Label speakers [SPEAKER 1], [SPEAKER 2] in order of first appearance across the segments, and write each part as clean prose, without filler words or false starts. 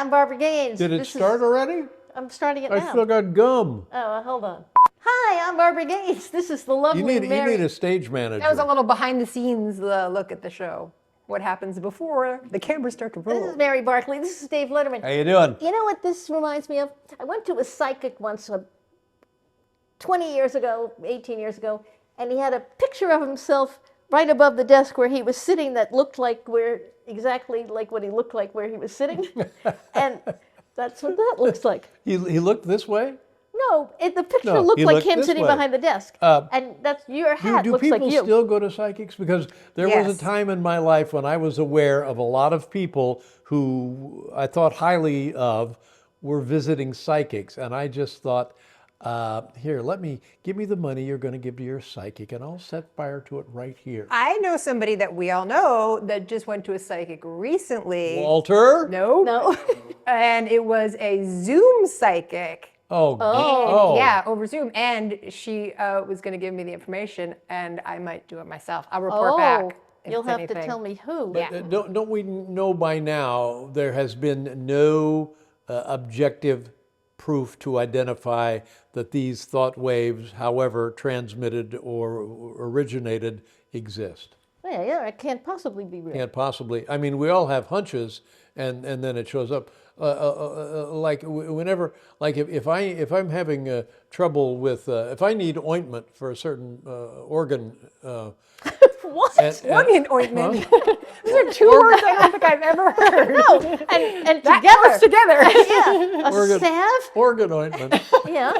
[SPEAKER 1] I'm Barbara Gaines.
[SPEAKER 2] Did it start already?
[SPEAKER 1] I'm starting it now.
[SPEAKER 2] I still got gum.
[SPEAKER 1] Oh, hold on. Hi, I'm Barbara Gaines. This is the lovely Mary.
[SPEAKER 2] You need a stage manager.
[SPEAKER 3] That was a little behind the scenes look at the show. What happens before the cameras start to roll.
[SPEAKER 1] This is Mary Barkley. This is Dave Letterman.
[SPEAKER 2] How you doing?
[SPEAKER 1] You know what this reminds me of? I went to a psychic once, 20 years ago, 18 years ago, and he had a picture of himself right above the desk where he was sitting that looked like exactly like what he looked like where he was sitting. And that's what that looks like.
[SPEAKER 2] He looked this way?
[SPEAKER 1] No, the picture looked like him sitting behind the desk. And that's your hat looks like you.
[SPEAKER 2] Do people still go to psychics? Because there was a time in my life when I was aware of a lot of people who I thought highly of were visiting psychics. And I just thought, here, give me the money you're going to give to your psychic and I'll set fire to it right here.
[SPEAKER 3] I know somebody that we all know that just went to a psychic recently.
[SPEAKER 2] Walter?
[SPEAKER 3] No. And it was a Zoom psychic.
[SPEAKER 2] Oh.
[SPEAKER 3] Yeah, over Zoom. And she was going to give me the information and I might do it myself. I'll report back.
[SPEAKER 1] You'll have to tell me who.
[SPEAKER 2] But don't we know by now there has been no objective proof to identify that these thought waves, however transmitted or originated, exist?
[SPEAKER 1] Yeah, it can't possibly be real.
[SPEAKER 2] Can't possibly. I mean, we all have hunches, and then it shows up. Like whenever, like if I'm having trouble with, if I need ointment for a certain organ.
[SPEAKER 1] What?
[SPEAKER 3] Organ ointment? Those are two words I don't think I've ever heard.
[SPEAKER 1] No, and
[SPEAKER 3] that together.
[SPEAKER 1] Yeah, a salve?
[SPEAKER 2] Organ ointment.
[SPEAKER 1] Yeah.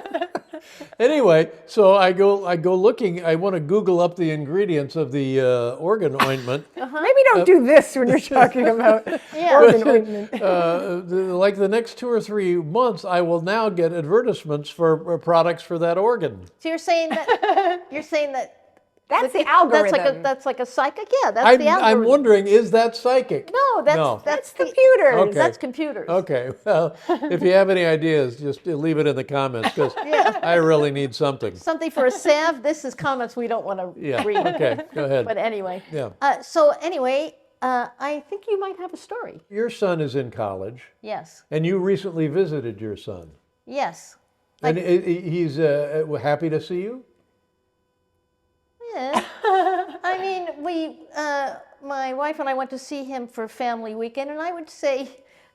[SPEAKER 2] Anyway, so I go looking. I want to Google up the ingredients of the organ ointment.
[SPEAKER 3] Maybe don't do this when you're talking about organ ointment.
[SPEAKER 2] Like the next 2 or 3 months, I will now get advertisements for products for that organ.
[SPEAKER 1] So you're saying that
[SPEAKER 3] that's the algorithm.
[SPEAKER 1] That's like a psychic? Yeah, that's the algorithm.
[SPEAKER 2] I'm wondering, is that psychic?
[SPEAKER 1] No, that's
[SPEAKER 3] computers.
[SPEAKER 2] Okay.
[SPEAKER 1] That's computers.
[SPEAKER 2] Okay, well, if you have any ideas, just leave it in the comments, because I really need something.
[SPEAKER 1] Something for a salve? This is comments we don't want to read.
[SPEAKER 2] Okay, go ahead.
[SPEAKER 1] But anyway.
[SPEAKER 2] Yeah.
[SPEAKER 1] So anyway, I think you might have a story.
[SPEAKER 2] Your son is in college.
[SPEAKER 1] Yes.
[SPEAKER 2] And you recently visited your son.
[SPEAKER 1] Yes.
[SPEAKER 2] And he's happy to see you?
[SPEAKER 1] Yeah. I mean, my wife and I went to see him for family weekend, and I would say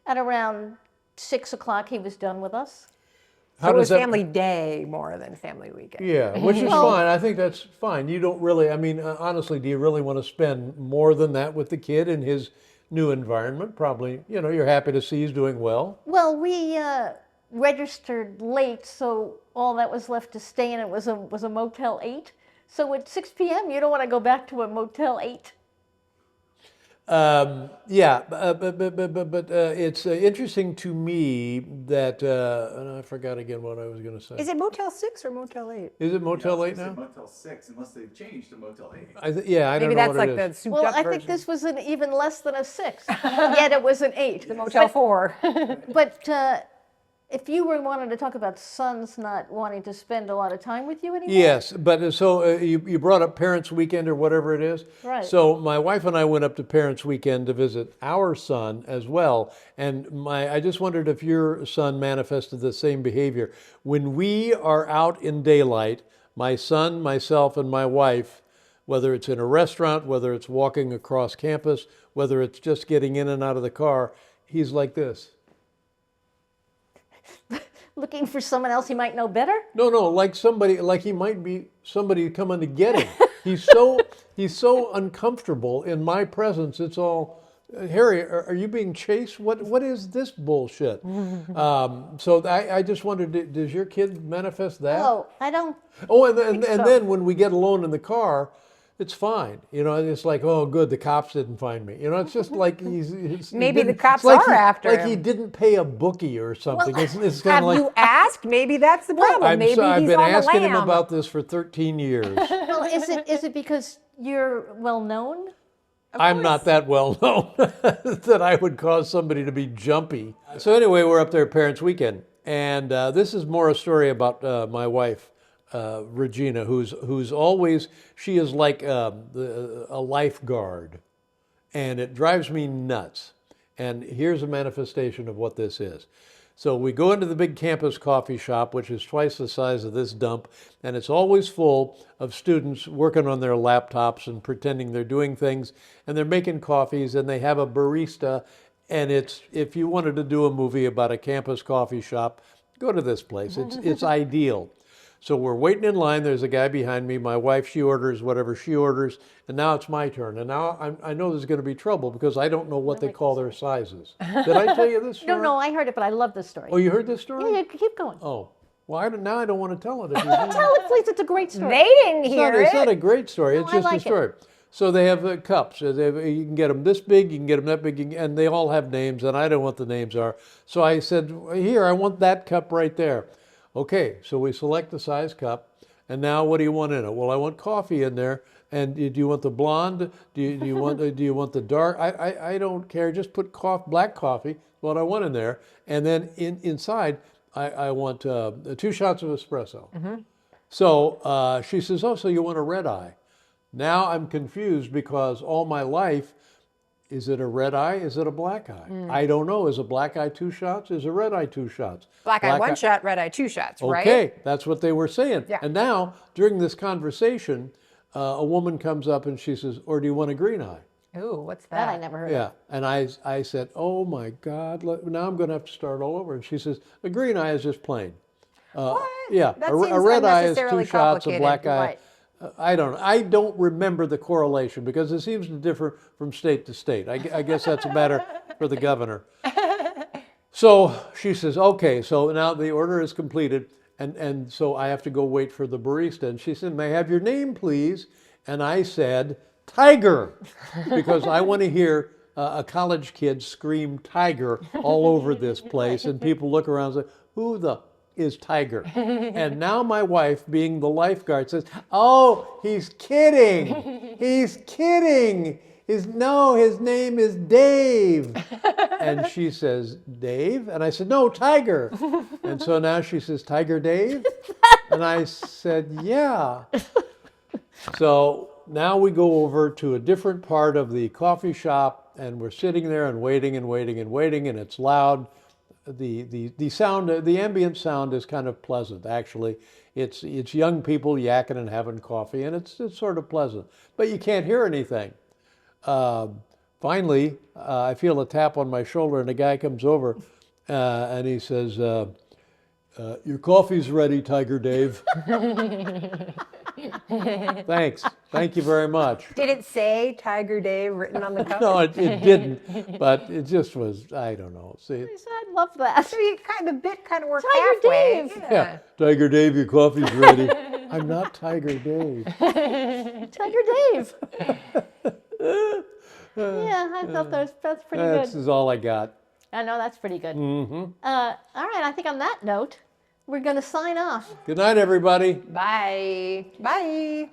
[SPEAKER 1] at around 6 o'clock he was done with us.
[SPEAKER 3] So it was family day more than family weekend.
[SPEAKER 2] Yeah, which is fine. I think that's fine. You don't really, I mean, honestly, do you really want to spend more than that with the kid in his new environment? Probably, you're happy to see he's doing well.
[SPEAKER 1] Well, we registered late, so all that was left to stay in it was a Motel 8. So at 6 p.m., you don't want to go back to a Motel 8?
[SPEAKER 2] Yeah, but it's interesting to me that, and I forgot again what I was going to say.
[SPEAKER 3] Is it Motel 6 or Motel 8?
[SPEAKER 2] Is it Motel 8 now?
[SPEAKER 4] Motel 6, unless they've changed to Motel 8.
[SPEAKER 2] I don't know
[SPEAKER 3] Maybe that's
[SPEAKER 2] what
[SPEAKER 3] like
[SPEAKER 2] it
[SPEAKER 3] the
[SPEAKER 2] is.
[SPEAKER 3] souped up version.
[SPEAKER 1] I think this was even less than a 6, yet it was an 8.
[SPEAKER 3] The Motel 4.
[SPEAKER 1] But if you wanted to talk about sons not wanting to spend a lot of time with you anymore?
[SPEAKER 2] Yes, but so you brought up Parents' Weekend or whatever it is.
[SPEAKER 1] Right.
[SPEAKER 2] So my wife and I went up to Parents' Weekend to visit our son as well. And I just wondered if your son manifested the same behavior. When we are out in daylight, my son, myself, and my wife, whether it's in a restaurant, whether it's walking across campus, whether it's just getting in and out of the car, he's like this.
[SPEAKER 1] Looking for someone else he might know better?
[SPEAKER 2] No, like he might be somebody coming to get him. He's so uncomfortable in my presence. It's all, Harry, are you being chased? What is this bullshit? So I just wondered, does your kid manifest that?
[SPEAKER 1] Oh, I don't.
[SPEAKER 2] Oh, and then when we get alone in the car, it's fine. It's like, oh, good, the cops didn't find me. It's just like
[SPEAKER 3] maybe the cops are after him.
[SPEAKER 2] Like he didn't pay a bookie or something.
[SPEAKER 1] Well,
[SPEAKER 2] it's
[SPEAKER 3] have you asked? Maybe that's the problem. Maybe
[SPEAKER 2] I've
[SPEAKER 3] he's
[SPEAKER 2] been
[SPEAKER 3] on the
[SPEAKER 2] asking him
[SPEAKER 3] lam.
[SPEAKER 2] about this for 13 years.
[SPEAKER 1] Well, is it because you're well known?
[SPEAKER 2] I'm not that well known that I would cause somebody to be jumpy. So anyway, we're up there at Parents' Weekend, and this is more a story about my wife. Regina, who's always, she is like a lifeguard, and it drives me nuts. And here's a manifestation of what this is. So we go into the big campus coffee shop, which is twice the size of this dump, and it's always full of students working on their laptops and pretending they're doing things, and they're making coffees, and they have a barista. And it's, if you wanted to do a movie about a campus coffee shop, go to this place. It's ideal. So we're waiting in line. There's a guy behind me. My wife, she orders whatever she orders. And now it's my turn. And now I know there's going to be trouble because I don't know what they call their sizes. Did I tell you this story?
[SPEAKER 1] No, I heard it, but I love this story.
[SPEAKER 2] Oh, you heard this story?
[SPEAKER 1] Yeah, keep going.
[SPEAKER 2] Oh, well, now I don't want to tell it. If you
[SPEAKER 1] Tell it, please. It's a great story.
[SPEAKER 3] They didn't hear
[SPEAKER 2] it's
[SPEAKER 3] it.
[SPEAKER 2] not a great story. It's
[SPEAKER 1] I
[SPEAKER 2] just
[SPEAKER 1] like
[SPEAKER 2] a
[SPEAKER 1] it.
[SPEAKER 2] story. So they have cups. You can get them this big, you can get them that big, and they all have names, and I don't know what the names are. So I said, here, I want that cup right there. Okay, so we select the size cup, and now what do you want in it? Well, I want coffee in there. And do you want the blonde? Do you want the dark? I don't care. Just put black coffee, what I want in there. And then inside, I want 2 shots of espresso. So she says, oh, so you want a red eye? Now I'm confused because all my life, is it a red eye? Is it a black eye? I don't know. Is a black eye 2 shots? Is a red eye 2 shots?
[SPEAKER 3] Black eye 1 shot, red eye 2 shots, right?
[SPEAKER 2] Okay, that's what they were saying.
[SPEAKER 3] Yeah.
[SPEAKER 2] And now, during this conversation, a woman comes up and she says, or do you want a green eye?
[SPEAKER 3] Ooh, what's
[SPEAKER 1] That I
[SPEAKER 3] that?
[SPEAKER 1] never heard
[SPEAKER 2] Yeah.
[SPEAKER 1] of.
[SPEAKER 2] And I said, oh my God, now I'm going to have to start all over. And she says, a green eye is just plain.
[SPEAKER 3] What?
[SPEAKER 2] Yeah,
[SPEAKER 3] That
[SPEAKER 2] a
[SPEAKER 3] seems
[SPEAKER 2] red eye is 2
[SPEAKER 3] unnecessarily
[SPEAKER 2] shots, a
[SPEAKER 3] complicated.
[SPEAKER 2] black eye.
[SPEAKER 1] Right.
[SPEAKER 2] I don't remember the correlation because it seems to differ from state to state. I guess that's a matter for the governor. So she says, okay, so now the order is completed. And so I have to go wait for the barista. And she said, may I have your name, please? And I said, Tiger, because I want to hear a college kid scream Tiger all over this place. And people look around and say, who the is Tiger? And now my wife, being the lifeguard, says, oh, he's kidding. He's kidding. His name is Dave. And she says, Dave? And I said, no, Tiger. And so now she says, Tiger Dave? And I said, yeah. So now we go over to a different part of the coffee shop, and we're sitting there and waiting and waiting and waiting, and it's loud. The sound, the ambient sound is kind of pleasant, actually. It's young people yakking and having coffee, and it's sort of pleasant. But you can't hear anything. Finally, I feel a tap on my shoulder, and a guy comes over, and he says, your coffee's ready, Tiger Dave. Thanks. Thank you very much.
[SPEAKER 3] Did it say Tiger Dave written on the cup?
[SPEAKER 2] No, it didn't, but it just was, I don't know. See,
[SPEAKER 1] I love that.
[SPEAKER 3] So the bit kind of worked
[SPEAKER 1] Tiger
[SPEAKER 3] halfway.
[SPEAKER 1] Dave.
[SPEAKER 2] yeah, Tiger Dave, your coffee's ready. I'm not Tiger Dave.
[SPEAKER 1] Tiger Dave. Yeah, I thought that's pretty
[SPEAKER 2] This
[SPEAKER 1] good.
[SPEAKER 2] is all I got.
[SPEAKER 1] I know that's pretty good. All right, I think on that note, we're going to sign off.
[SPEAKER 2] Good night, everybody.
[SPEAKER 3] Bye. Bye.